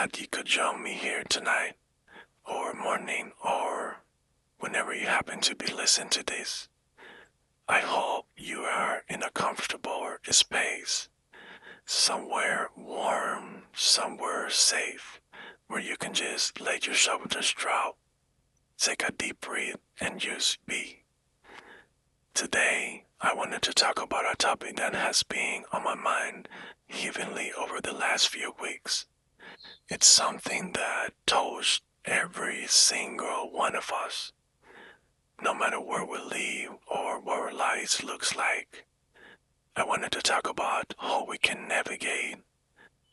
glad you could join me here tonight, or morning, or whenever you happen to be listening to this. I hope you are in a comfortable space, somewhere warm, somewhere safe, where you can just let your shoulders drop, take a deep breath, and just be. Today, I wanted to talk about a topic that has been on my mind heavily over the last few weeks. It's something that touched every single one of us, no matter where we live or what our lives looks like. I wanted to talk about how we can navigate,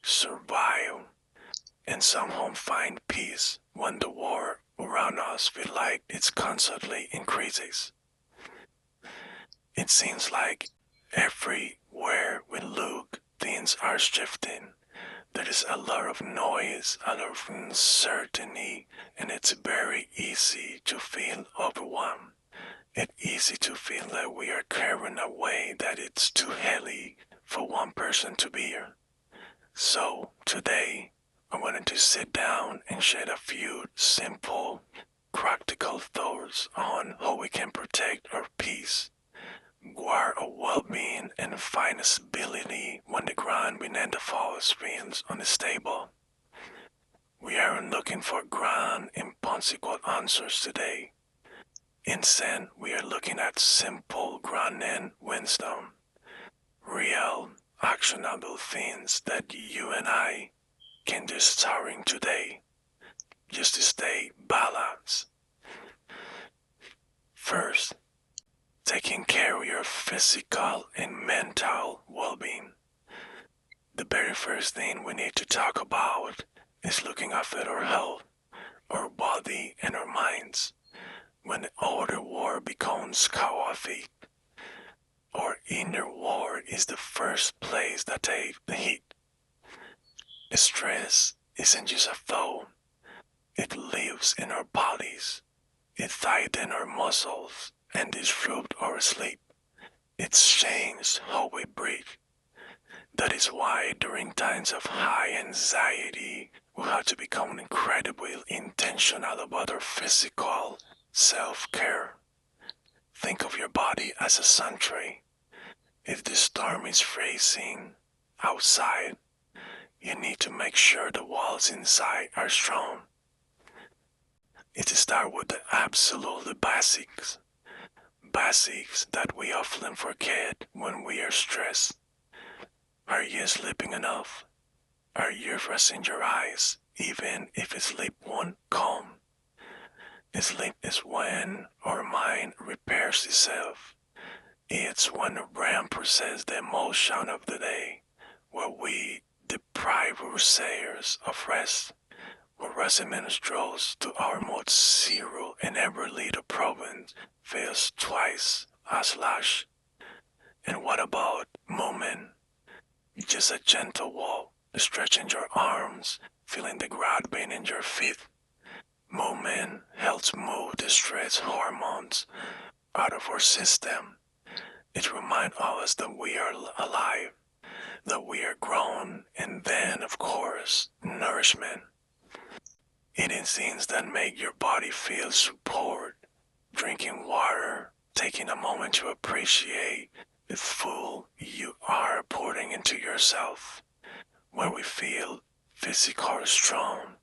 survive, and somehow find peace when the war around us feels like it's constantly increases. It seems like everywhere we look, things are shifting. There is a lot of noise, a lot of uncertainty, and it's very easy to feel overwhelmed. It's easy to feel that we are carrying a weight that it's too heavy for one person to bear. So today, I wanted to sit down and share a few simple, practical thoughts on how we can protect our peace, guard our well-being, and find stability when the ground beneath the us feels unstable. We aren't looking for grand, impossible answers today. Instead, we are looking at simple, grounded wisdom, real, actionable things that you and I can do starting today, just to stay balanced. First, taking care of your physical and mental well-being. The very first thing we need to talk about is looking after our health, our body, and our minds. When the outer world becomes chaotic, our inner world is the first place that takes the hit. Stress isn't just a thought, it lives in our bodies. It tightens our muscles and disrupts our sleep. It's changed how we breathe. That is why during times of high anxiety, we have to become incredibly intentional about our physical self-care. Think of your body as a sentry. If the storm is racing outside, you need to make sure the walls inside are strong. It starts with the absolute basics. Basics that we often forget when we are stressed. Are you sleeping enough? Are you resting your eyes, even if sleep won't come? Sleep is when our mind repairs itself. It's when the brain processes the emotion of the day, where we deprive ourselves of rest, where resentment draws to our mode zero and every little problem feels twice as large. And what about movement? Just a gentle walk, stretching your arms, feeling the ground beneath your feet. Movement helps move the stress hormones out of our system. It reminds us that we are alive, that we are grown, and then, of course, nourishment. Eating things that make your body feel support, drinking water, taking a moment to appreciate the food you are putting into yourself, where we feel physical strong,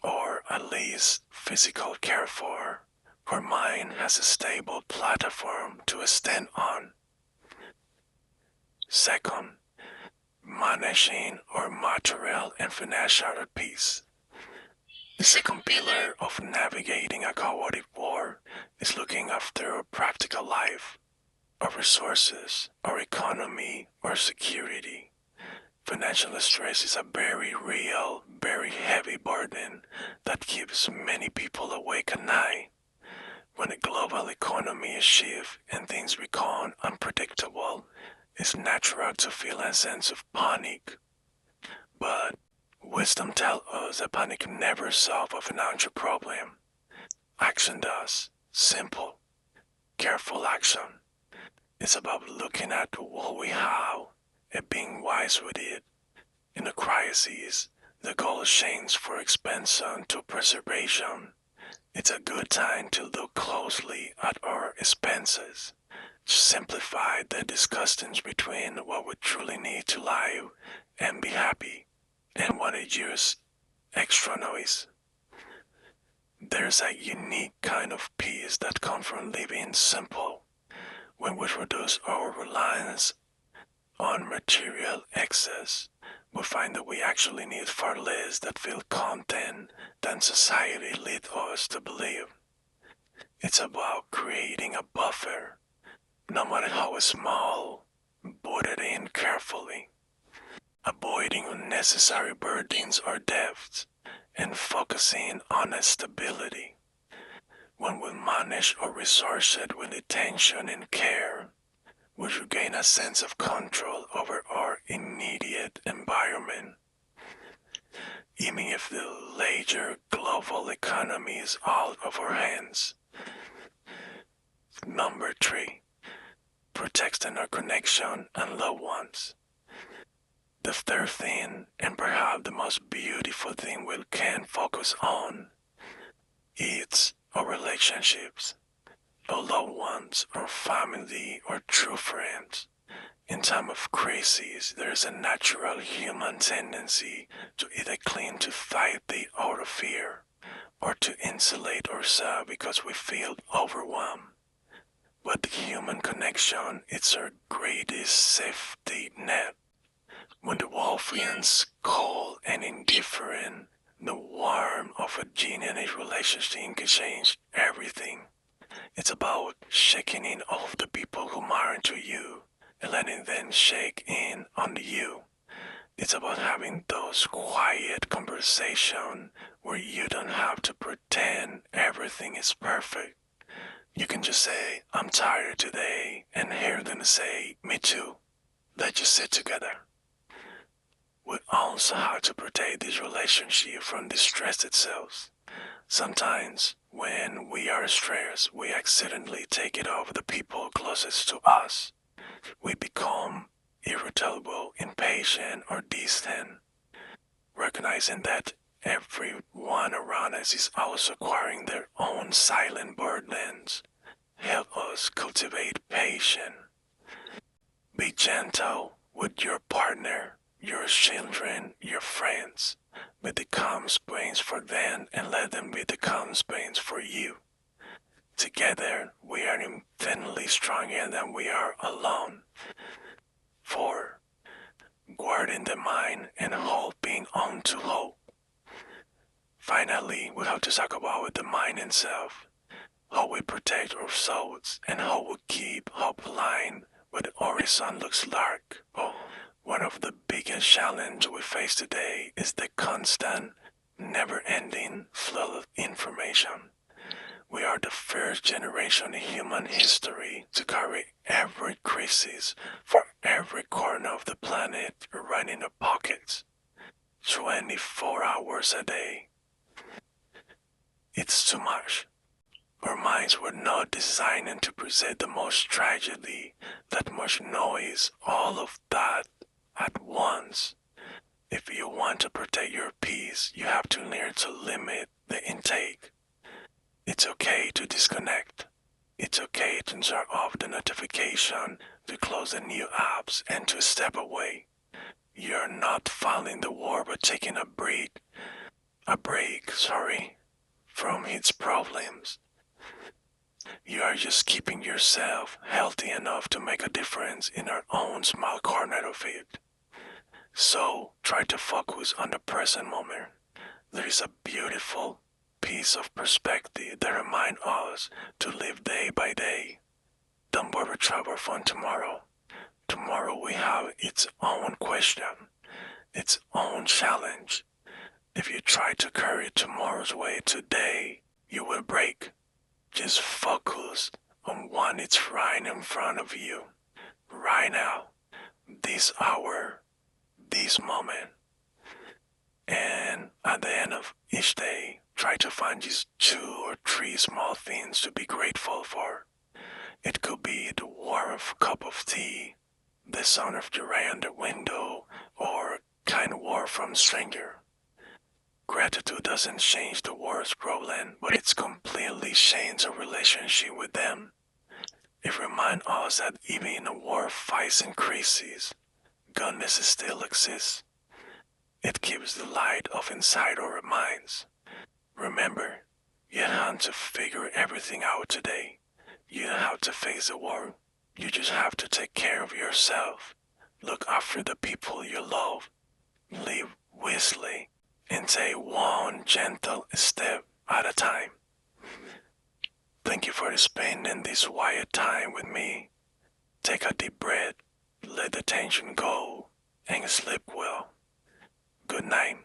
or at least physical care for, where mind has a stable platform to stand on. Second, managing our material and financial peace. The second pillar of navigating a chaotic world is looking after our practical life, our resources, our economy, our security. Financial stress is a very real, very heavy burden that keeps many people awake at night. When the global economy is shifts and things become unpredictable, it's natural to feel a sense of panic. But wisdom tells us that panic never solves a financial problem. Action does. Simple, careful action. It's about looking at what we have and being wise with it. In a crisis, The goal changes for expansion to preservation. It's a good time to look closely at our expenses. Simplify the discussions between what we truly need to live and be happy and what is just extra noise. There's a unique kind of peace that comes from living simple. When we reduce our reliance on material excess, we find that we actually need far less that feel content than society leads us to believe. It's about creating a buffer, no matter how small, put it in carefully, avoiding unnecessary burdens or debts, and focusing on stability. When we manage our resources with attention and care, we regain a sense of control over our immediate environment. Even if the larger global economy is out of our hands. Number 3. Protecting our connection and loved ones. The third thing, and perhaps the most beautiful thing we can focus on, is our relationships, our loved ones, our family, our true friends. In time of crisis, there is a natural human tendency to either cling to tightly out of fear or to insulate ourselves because we feel overwhelmed. But the human connection is our greatest safety net. When the world feels cold and indifferent, the warmth of a genuine relationship can change everything. It's about shaking in all of the people who matter to you and letting them shake in on you. It's about having those quiet conversations where you don't have to pretend everything is perfect. You can just say, I'm tired today, and hear them say, me too. Let's just sit together. We also have to protect this relationship from the stress itself. Sometimes, when we are stressed, we accidentally take it off the people closest to us. We become irritable, impatient, or distant, recognizing that everyone around us is also carrying their own silent burdens. Help us cultivate patience. Be gentle with your partner, your children, your friends. Be the calm space for them and let them be the calm space for you. Together, we are infinitely stronger than we are alone. 4. Guarding the mind and holding on to hope. Finally, we have to talk about the mind itself, how we protect our souls, and how we keep hope aligned when the horizon looks dark. One of the biggest challenges we face today is the constant, never-ending flow of information. We are the first generation in human history to carry every crisis for every corner of the planet right in our pockets, 24 hours a day. It's too much. Our minds were not designed to present the most tragedy, that much noise, all of that at once. If you want to protect your peace, you have to learn to limit the intake. It's okay to disconnect. It's okay to turn off the notification, to close the new apps, and to step away. You're not filing the war but taking a break, from its problems. You are just keeping yourself healthy enough to make a difference in our own small corner of it. So try to focus on the present moment. There is a beautiful piece of perspective that reminds us to live day by day. Don't worry trouble from tomorrow. Tomorrow will have its own question, its own challenge. If you try to carry tomorrow's weight today, you will break. Just focus on what is right in front of you, right now, this hour, this moment. And at the end of each day, try to find just 2 or 3 small things to be grateful for. It could be the warm cup of tea, the sound of the rain on the window, or kind word from a stranger. Gratitude doesn't change the world's problem, but it's completely changed our relationship with them. It reminds us that even in a world facing crises, goodness still exists. It keeps the light of inside our minds. Remember, you don't have to figure everything out today. You don't have to face the world. You just have to take care of yourself. Look after the people you love. Live wisely and take one gentle step at a time. Thank you for spending this quiet time with me. Take a deep breath, let the tension go, and sleep well. Good night.